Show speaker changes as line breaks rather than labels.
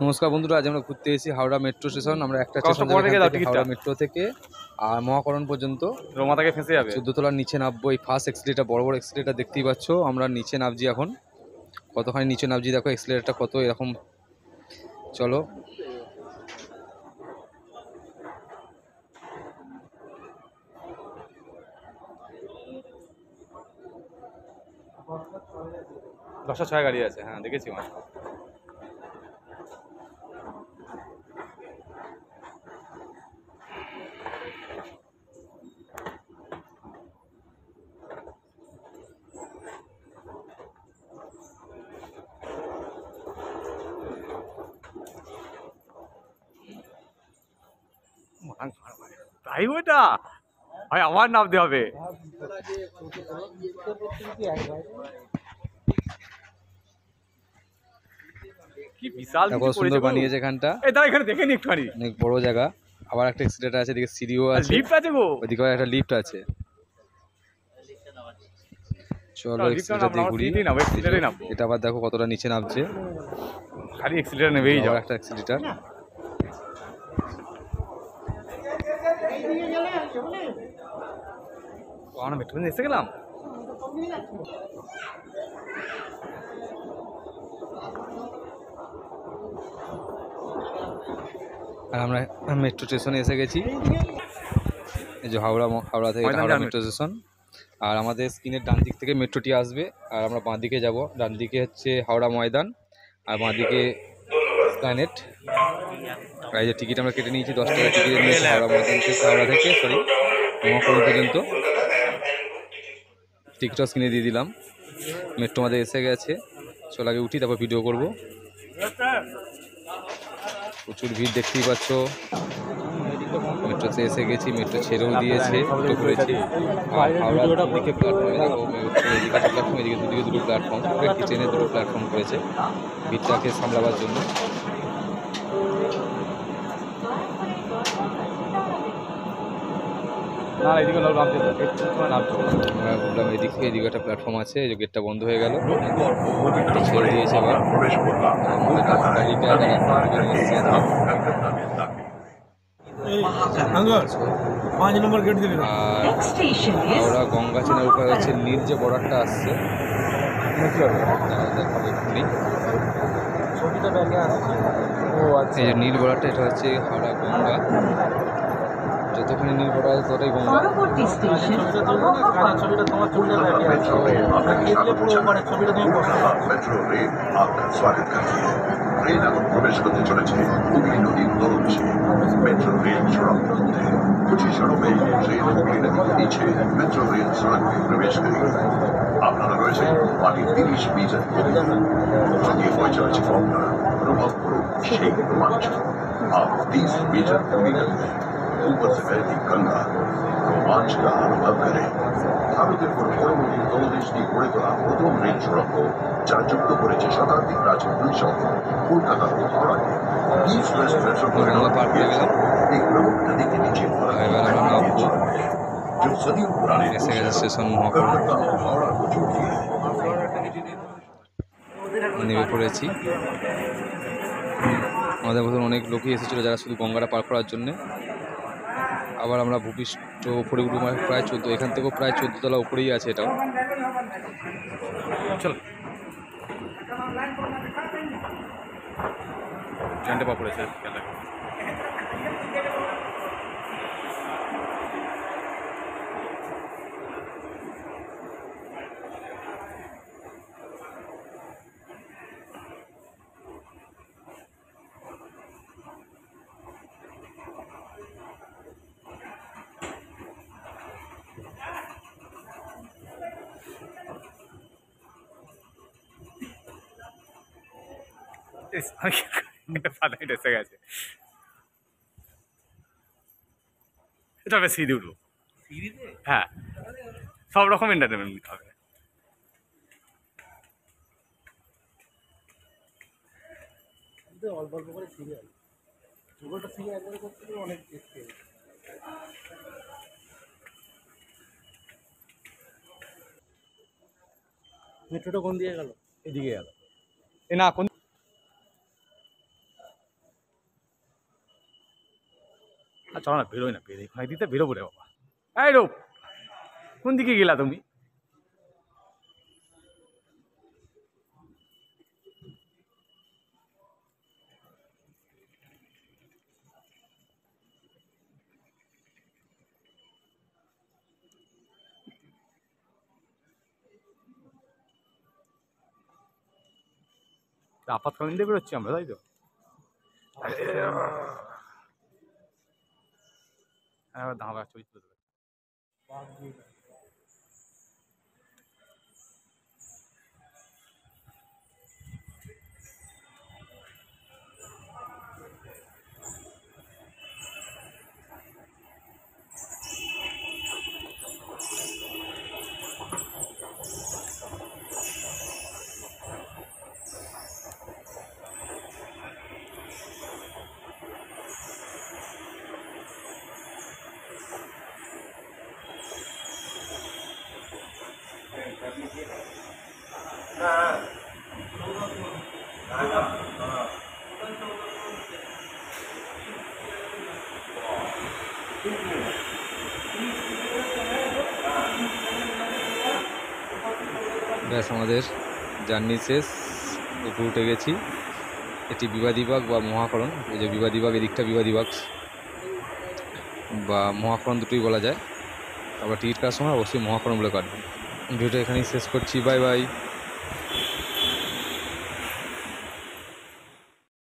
নমস্কার বন্ধুরা, আজ আমরা ঘুরতে এসেছি হাওড়া মেট্রো স্টেশন। আমরা একটা স্টেশন থেকে হাওড়া মেট্রো থেকে আর মহাকরণ পর্যন্ত
রোমা থেকে ফেঁসে যাবে
14 তলার নিচে নামবো। এই ফার্স্ট এক্সিলেটার, বড় বড় এক্সিলেটার দেখতেই পাচ্ছ। আমরা নিচে নামছি এখন, কতখানি নিচে নামছি দেখো, এক্সিলেটারটা কত এরকম। চলো
দশটা ছয় গাড়ি আছে। হ্যাঁ দেখেছি মা। তাই ওটা ভাই আমার নামতে হবে। কি বিশাল
সুন্দর বানিয়েছে এখানটা।
এখানে দেখে নি একটুখানি,
অনেক বড় জায়গা। আবার একটা এক্সিলেটার আছে, এদিকে সিঁড়িও আছে,
লিফট আছে গো,
ওইদিকে একটা লিফট আছে। চলো এক্সিলেটার দিয়ে ঘুরি। এটা আবার দেখো কতটা নিচে নামছে।
খালি এক্সিলেটার নেবেই যাও।
একটা এক্সিলেটার।
আমরা মেট্রো এসে গেলাম।
আর আমরা মেট্রো স্টেশনে এসে গেছি। এই যে হাওড়া থেকে হাওড়া মেট্রো স্টেশন। আর আমাদের স্ক্রিনের ডান দিক থেকে মেট্রোটি আসবে, আর আমরা বাঁ দিকে যাব। ডান দিকে হচ্ছে হাওড়া ময়দান, আর বাঁ দিকে প্ল্যানেট। এই যে টিকিট আমরা কেটে নিয়েছি, 10 টাকা টিকিট নিয়েছি হাওড়া ময়দান থেকে, হাওড়া থেকে মহাকরণ পর্যন্ত। টিকিটও স্ক্রিনে দিয়ে দিলাম। মেট্রো আমাদের এসে গেছে। চল আগে উঠি, তারপর ভিডিও করব। প্রচুর ভিড় দেখতেই পাচ্ছ। মেট্রোতে এসে গেছি, মেট্রো ছেড়েও দিয়েছে, উঠে পড়েছি। আর হাওড়ার দিকে প্ল্যাটফর্মে দেখো, এদিকে একটা প্ল্যাটফর্ম, এদিকে দুদিকে দুটো প্ল্যাটফর্ম, একটি ট্রেনে দুটো প্ল্যাটফর্ম করেছে ভিড়টাকে সামলাবার জন্য। এদিক থেকে এদিকে একটা প্ল্যাটফর্ম আছে, এই যে গেটটা বন্ধ হয়ে গেল, ছেড়ে দিয়েছে আবার। হাওড়া গঙ্গা চেনার উপায় হচ্ছে নীল যে বর্ডারটা আসছে, দেখাবো এক্ষুনি। এই যে নীল বর্ডারটা, এটা হচ্ছে হাওড়া গঙ্গা। যতখানি নীল বর্ডার আছে ততটাই গঙ্গা।
ট্রেন এখন প্রবেশ করতে চলেছে হুগলি নদীর তলদেশে। মেট্রো রেল সড়ক মধ্যে 25 মে ট্রেন হুগলি নদীর নিচে মেট্রো রেল সড়ক में प्रवेश करेगी। আপনারা রয়েছেন মাটির 30 মিটার দিয়ে বয়ে চলেছে গঙ্গা। অনুভব করুন সেই রোমাঞ্চ। आप 30 मीटर दूरी तक ऊपर से बहती गंगा रोमांच का अनुभव करें। ভারতের কোন বড় নদীর তলদেশ দিয়ে গড়ে তোলা প্রথম রেল সড়ক, যা যুক্ত করেছে শতাব্দী প্রাচীন দুই শহর কলকাতা ও হাওড়াকে। ইস্ট ওয়েস্ট মেট্রো एक प्रमुख नदी के नीचे जो सदियों पुराने
स्टेशन
कलकत्ता और हावड़ा को जोड़ती है।
নেমে পড়েছি। আমাদের মতন অনেক লোকই এসেছিলো যারা শুধু গঙ্গাটা পার করার জন্যে। আবার আমরা ভূপৃষ্ঠ উপরে উঠবো, প্রায় 14, এখান থেকেও প্রায় 14 তলা উপরেই আছে এটাও।
চল জানতে পা পড়েছে। এসে গেছে। এটা বেশ সিঁড়ি উঠবো। হ্যাঁ, সব রকম এন্টারটেনমেন্ট নিতে হবে।
অল্প অল্প করে সিরিয়াল ছোটটা সিরিয়াল একবারে করতে গেলে অনেক দেখতে। মেট্রোটা কোন দিয়ে গেল?
এদিকে গেল। এ না কোন আর চলো না, বেরোই না, বেরোই ওখানে দিতে বেরোবো রে বাবা। এই রূপ, কোন দিকে গেলা তুমি? আপাতকালীন দিয়ে বেরোচ্ছি আমরা, তাই তো? হ্যাঁ, দাঁড়া চরিত্র দেবে।
ব্যাস আমাদের জার্নি শেষ, উপরে উঠে গেছি। এটি বিবাদীবাগ বা মহাকরণ। এই যে বিবাদীবাগ, এদিকটা বিবাদীবাগ বা মহাকরণ দুটোই বলা যায়। আবার টিকিট কাটার সময় অবশ্যই মহাকরণ বলে কাটবেন। ভিডিওটা এখানেই শেষ করছি, বাই বাই।